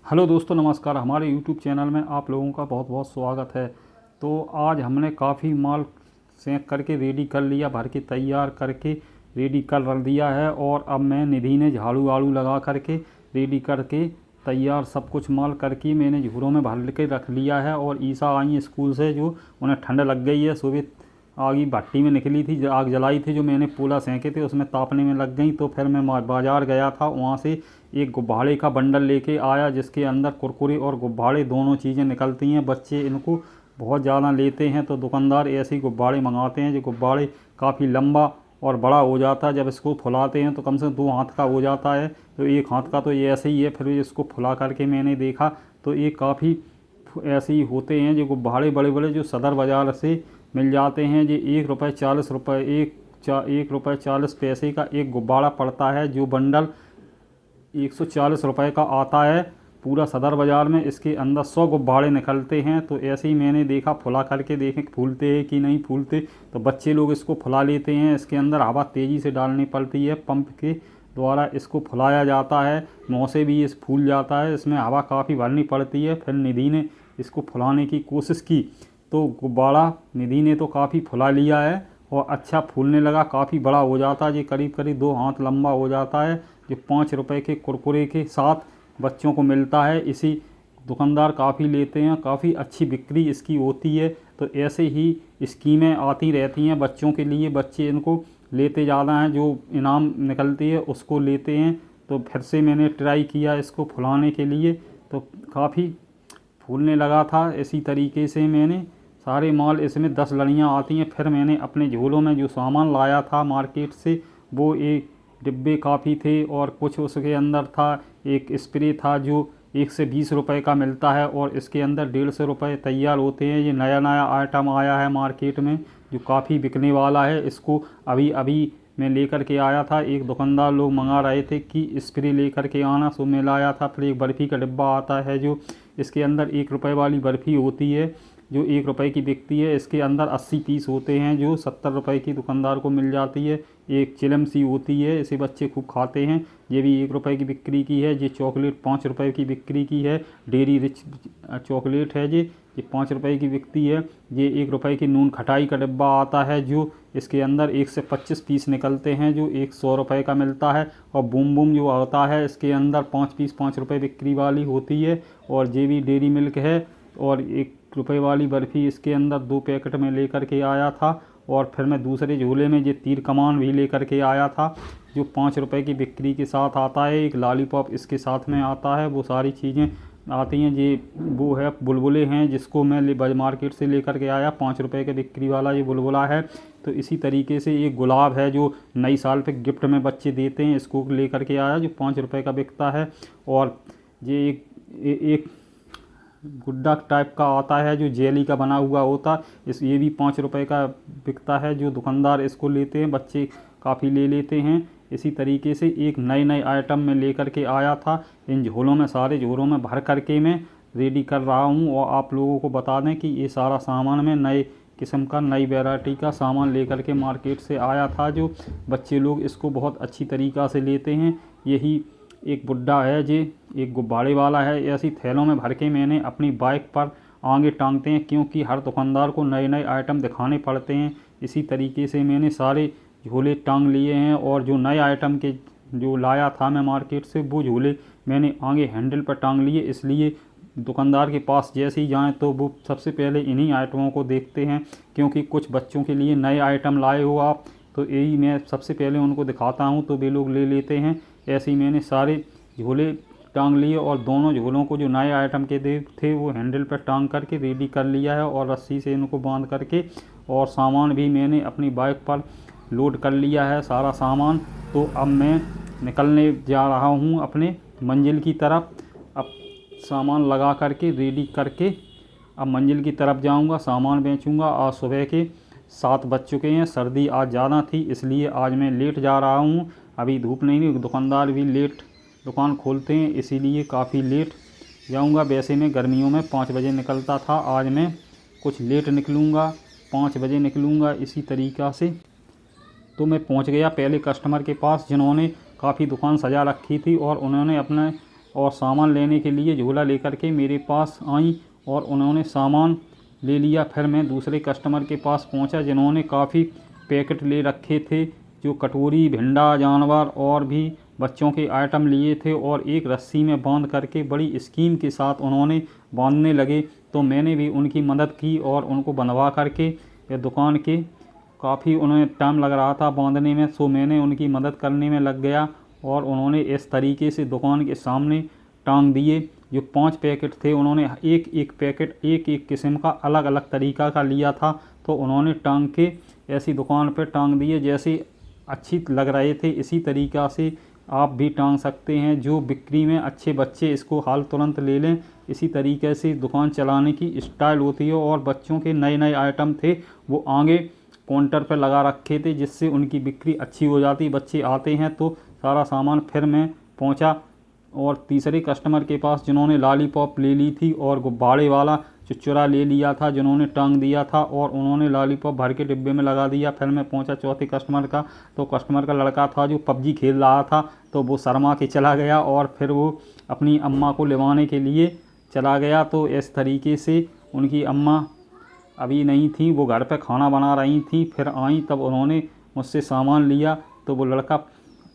Hello दोस्तों, नमस्कार। हमारे यूट्यूब चैनल में आप लोगों का बहुत बहुत स्वागत है। तो आज हमने काफ़ी माल सेंक करके रेडी कर लिया, भर के तैयार करके रेडी कर रख दिया है। और अब मैं निधि ने झाड़ू वाड़ू लगा करके रेडी करके तैयार सब कुछ माल करके मैंने झूरों में भर के रख लिया है। और ईसा आई है स्कूल से, जो उन्हें ठंड लग गई है। सुबह आग भट्टी में निकली थी, आग जलाई थी, जो मैंने पोला सेंके थे उसमें तापने में लग गई। तो फिर मैं बाज़ार गया था, वहाँ से एक गुब्बारे का बंडल लेके आया, जिसके अंदर कुरकुरे और गुब्बारे दोनों चीज़ें निकलती हैं। बच्चे इनको बहुत ज़्यादा लेते हैं, तो दुकानदार ऐसे ही गुब्बारे मंगाते हैं। जो गुब्बारे काफ़ी लंबा और बड़ा हो जाता है, जब इसको फुलाते हैं तो कम से कम 2 हाथ का हो जाता है। तो 1 हाथ का तो ये ऐसे ही है। फिर इसको फुला करके मैंने देखा तो ये काफ़ी ऐसे ही होते हैं। जो गुब्बारे बड़े बड़े जो सदर बाज़ार से मिल जाते हैं, जो ₹1 ₹40 का एक गुब्बारा पड़ता है। जो बंडल ₹140 का आता है पूरा सदर बाज़ार में। इसके अंदर 100 गुब्बारे निकलते हैं। तो ऐसे ही मैंने देखा, फुला करके देखें फूलते हैं कि नहीं फूलते। तो बच्चे लोग इसको फुला लेते हैं। इसके अंदर हवा तेज़ी से डालनी पड़ती है, पंप के द्वारा इसको फुलाया जाता है। मुँह से भी इस फूल जाता है, इसमें हवा काफ़ी भरनी पड़ती है। फिर निधि ने इसको फुलाने की कोशिश की, तो गुब्बारा निधि ने तो काफ़ी फुला लिया है और अच्छा फूलने लगा, काफ़ी बड़ा हो जाता है। ये करीब करीब 2 हाथ लंबा हो जाता है। जो ₹5 के कुरकुरे के साथ बच्चों को मिलता है। इसी दुकानदार काफ़ी लेते हैं, काफ़ी अच्छी बिक्री इसकी होती है। तो ऐसे ही स्कीमें आती रहती हैं बच्चों के लिए, बच्चे इनको लेते ज़्यादा हैं। जो इनाम निकलती है उसको लेते हैं। तो फिर से मैंने ट्राई किया इसको फुलाने के लिए, तो काफ़ी फूलने लगा था। इसी तरीके से मैंने सारे माल, इसमें 10 लड़ियाँ आती हैं। फिर मैंने अपने झोलों में जो सामान लाया था मार्केट से, वो एक डिब्बे काफ़ी थे और कुछ उसके अंदर था। एक स्प्रे था जो 1 से 20 रुपए का मिलता है, और इसके अंदर 150 रुपये तैयार होते हैं। ये नया नया आइटम आया है मार्केट में, जो काफ़ी बिकने वाला है। इसको अभी अभी मैं लेकर के आया था। एक दुकानदार लोग मंगा रहे थे कि स्प्रे लेकर के आना, सो मैं लाया था। फिर एक बर्फ़ी का डिब्बा आता है, जो इसके अंदर 1 रुपये वाली बर्फ़ी होती है, जो 1 रुपये की बिकती है। इसके अंदर 80 पीस होते हैं, जो 70 रुपये की दुकानदार को मिल जाती है। एक चिलम सी होती है, इसे बच्चे खूब खाते हैं। ये भी 1 रुपये की बिक्री की है। ये चॉकलेट 5 रुपये की बिक्री की है। डेरी रिच चॉकलेट है, ये 5 रुपये की बिकती है। ये 1 रुपये की नून खटाई का डिब्बा आता है, जो इसके अंदर 1 से 25 पीस निकलते हैं, जो 100 रुपये का मिलता है। और बूम बूम जो आता है, इसके अंदर 5 पीस 5 रुपये बिक्री वाली होती है। और ये भी डेरी मिल्क है। और 1 रुपये वाली बर्फ़ी इसके अंदर 2 पैकेट में लेकर के आया था। और फिर मैं दूसरे झोले में ये तीर कमान भी लेकर के आया था, जो 5 रुपये की बिक्री के साथ आता है। एक लॉलीपॉप इसके साथ में आता है। वो सारी चीज़ें आती हैं। ये वो है बुलबुले हैं, जिसको मैं मार्केट से लेकर के आया, 5 रुपये के बिक्री वाला ये बुलबुला है। तो इसी तरीके से एक गुलाब है, जो नई साल पे गिफ्ट में बच्चे देते हैं, इसको लेकर के आया, जो 5 रुपये का बिकता है। और ये एक गुड्डा टाइप का आता है, जो जेली का बना हुआ होता है। ये भी 5 रुपये का बिकता है। जो दुकानदार इसको लेते हैं, बच्चे काफ़ी ले लेते हैं। इसी तरीके से एक नए नए आइटम में लेकर के आया था। इन झोलों में, सारे झोलों में भर करके मैं रेडी कर रहा हूँ। और आप लोगों को बता दें कि ये सारा सामान मैं नए किस्म का, नई वैरायटी का सामान लेकर के मार्केट से आया था। जो बच्चे लोग इसको बहुत अच्छी तरीक़ा से लेते हैं। यही एक बुड्ढा है, जे एक गुब्बारे वाला है। ऐसी थैलों में भर के मैंने अपनी बाइक पर आगे टांगते हैं, क्योंकि हर दुकानदार को नए नए आइटम दिखाने पड़ते हैं। इसी तरीके से मैंने सारे झोले टांग लिए हैं। और जो नए आइटम के जो लाया था मैं मार्केट से, वो झोले मैंने आगे हैंडल पर टांग लिए। इसलिए दुकानदार के पास जैसे ही जाएँ तो वो सबसे पहले इन्हीं आइटमों को देखते हैं, क्योंकि कुछ बच्चों के लिए नए आइटम लाए हो आप, तो यही मैं सबसे पहले उनको दिखाता हूँ, तो वे लोग ले लेते हैं। ऐसे ही मैंने सारे झोले टांग लिए, और दोनों झोलों को जो नए आइटम के दे थे वो हैंडल पर टांग करके रेडी कर लिया है। और रस्सी से इनको बांध करके, और सामान भी मैंने अपनी बाइक पर लोड कर लिया है, सारा सामान। तो अब मैं निकलने जा रहा हूँ अपने मंजिल की तरफ। अब सामान लगा करके रेडी करके अब मंजिल की तरफ जाऊँगा, सामान बेचूँगा। आज सुबह के 7 बज चुके हैं। सर्दी आज ज़्यादा थी, इसलिए आज मैं लेट जा रहा हूँ। अभी धूप नहीं, दुकानदार भी लेट दुकान खोलते हैं, इसीलिए काफ़ी लेट जाऊंगा। वैसे मैं गर्मियों में 5 बजे निकलता था, आज मैं कुछ लेट निकलूँगा, 5 बजे निकलूँगा। इसी तरीक़ा से तो मैं पहुंच गया पहले कस्टमर के पास, जिन्होंने काफ़ी दुकान सजा रखी थी। और उन्होंने अपने और सामान लेने के लिए झोला लेकर के मेरे पास आई और उन्होंने सामान ले लिया। फिर मैं दूसरे कस्टमर के पास पहुंचा जिन्होंने काफ़ी पैकेट ले रखे थे, जो कटोरी, भिंडा जानवर और भी बच्चों के आइटम लिए थे और एक रस्सी में बांध करके बड़ी स्कीम के साथ उन्होंने बांधने लगे। तो मैंने भी उनकी मदद की और उनको बंधवा करके ये दुकान के काफ़ी उन्हें टाइम लग रहा था बांधने में, सो मैंने उनकी मदद करने में लग गया और उन्होंने इस तरीके से दुकान के सामने टांग दिए। जो 5 पैकेट थे उन्होंने एक एक पैकेट एक एक किस्म का अलग अलग तरीका का लिया था, तो उन्होंने टांग के ऐसी दुकान पर टांग दिए जैसे अच्छी लग रहे थे। इसी तरीक़ा से आप भी टांग सकते हैं। जो बिक्री में अच्छे बच्चे इसको हाल तुरंत ले लें। इसी तरीके से दुकान चलाने की स्टाइल होती है। और बच्चों के नए नए आइटम थे वो आगे काउंटर पर लगा रखे थे जिससे उनकी बिक्री अच्छी हो जाती। बच्चे आते हैं तो सारा सामान। फिर मैं पहुंचा और तीसरे कस्टमर के पास जिन्होंने लॉलीपॉप ले ली थी और गुब्बारे वाला चुरचुरा ले लिया था जिन्होंने टांग दिया था और उन्होंने लॉलीपॉप भर के डिब्बे में लगा दिया। फिर मैं पहुंचा चौथे कस्टमर का, तो कस्टमर का लड़का था जो पबजी खेल रहा था, तो वो शर्मा के चला गया और फिर वो अपनी अम्मा को लिवाने के लिए चला गया। तो इस तरीके से उनकी अम्मा अभी नहीं थी, वो घर पे खाना बना रही थी। फिर आई तब उन्होंने मुझसे सामान लिया, तो वो लड़का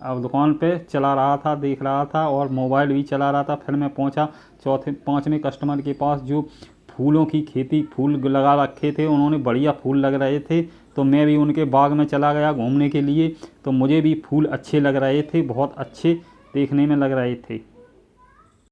अब दुकान पे चला रहा था, देख रहा था और मोबाइल भी चला रहा था। फिर मैं पहुंचा पाँचवें कस्टमर के पास जो फूलों की खेती फूल लगा रखे थे, उन्होंने बढ़िया फूल लग रहे थे। तो मैं भी उनके बाग में चला गया घूमने के लिए, तो मुझे भी फूल अच्छे लग रहे थे, बहुत अच्छे देखने में लग रहे थे।